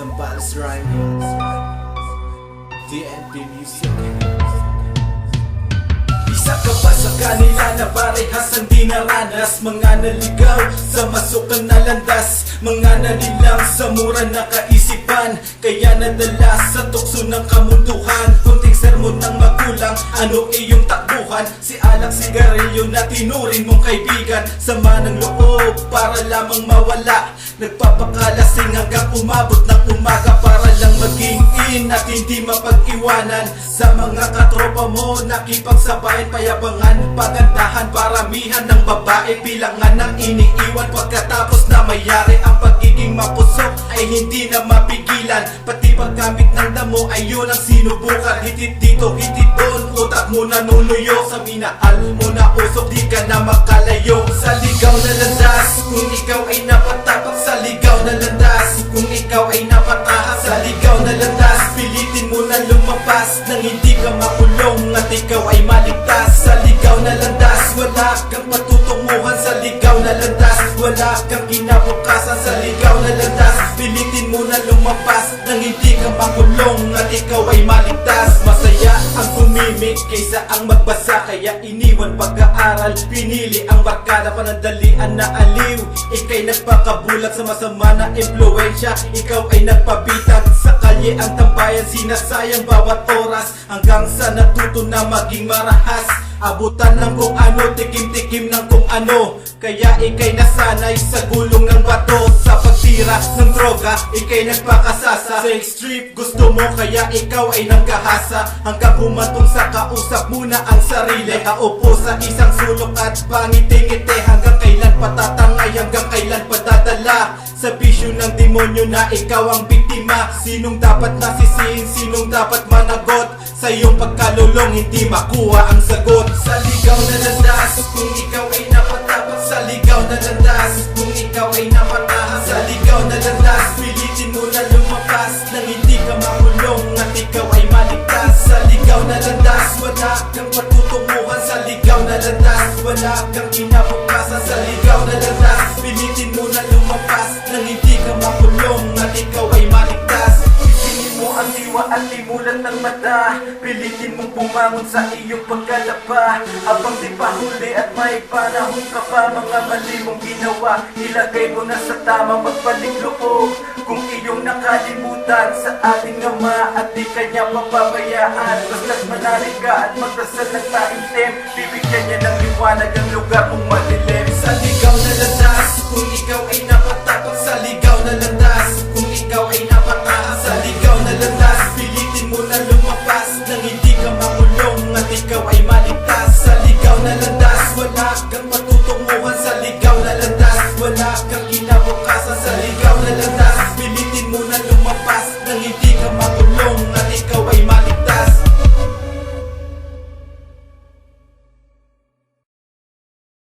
Zambales Rhyme, TNP Music. Isa ka pa sa kanila na parehas ang di naranas, mga naligaw sa masukan na landas, mga nalilang sa mura na kaisipan, kaya nadala sa tukso ng kamunduhan. Kunting sermon ng magulang, ano iyong takbuhan? Si alak sigarilyo na tinurin mong kaibigan, sama ng loob para lamang mawala, nagpapakalasing hanggang umabot ng umaga para lang maging in at hindi mapag-iwanan. Sa mga katropa mo nakipagsabayan, payabangan, pagandahan, paramihan ng babae, bilangan ng iniiwan. Pagkatapos na mayari ang pagiging mapusok ay hindi na mapigilan, pati paggamit ng damo ay yun ang sinubukan. Hitit dito, hitit doon, utak mo nanunuyo, sa minahal mo na usok di ka na makalayo. Sa ligaw na landas, kung ikaw ay napatapak sa ligaw na landas, kung ikaw ay napatahak sa ligaw na landas, pilitin mo na lumabas nang hindi ka makulong at ikaw ay maligtas. Sa ligaw na landas, wala kang patutunguhan. Sa ligaw na landas, wala kang kinabukasan. Sa ligaw na landas, pilitin mo na lumabas nang hindi ka makulong at ikaw ay maligtas. Masaya ang kumimik kaysa ang magbasa, kaya iniwan pag-aaral, pinili ang barkada, panandalian na aliw. Ika'y nagpakabulag sa masama na impluensya, ikaw ay nagpabitag sa kalye ang tambayan, sinasayang bawat oras hanggang sa natuto na maging marahas. Abutan ng kung ano, tikim-tikim ng kung ano, kaya ika'y nasanay sa gulong ng bato. Sa pagtira ng droga, ika'y nagpakasasa. Sa extreme gusto mo, kaya ikaw ay nagkahasa, hanggang humantong sa kausap muna ang sarili. Kaupo sa isang sulok at pangiti-ngiti, hanggang kailan patatangay, hanggang kailan padadala sa bisyo ng demonyo na ikaw ang biktima. Sinong dapat nasisihin, sinong dapat managot sa iyong pagkalulong, hindi makuha ang sagot. Sa ligaw na landas, kung ikaw ay napatapak sa ligaw na landas, kung ikaw ay napatahak sa ligaw na landas, pilitin mo na lumabas nang hindi ka makulong at ikaw ay maligtas. Sa ligaw na landas, wala kang patutunguhan. Sa ligaw na landas, wala kang kinabukasan. Sa ligaw na landas, pilitin mo na lumabas nang hindi ka makulong at ikaw ay maligtas. Isingin mo ang diwa at limulan ng mata, pilitin mong bumangon sa iyong pagkalaba, habang di pa huli at may panahon ka pa. Mga mali mong ginawa, ilagay mo na sa tama, magbalik loob kung iyong nakalimutan sa ating Ama at di kanya papabayaan. Basta't manalig ka at magdasal ng taimtim, bibigyan niya ng liwanag ang lugar mong madilim. Sa ligaw na landas, kung ikaw ay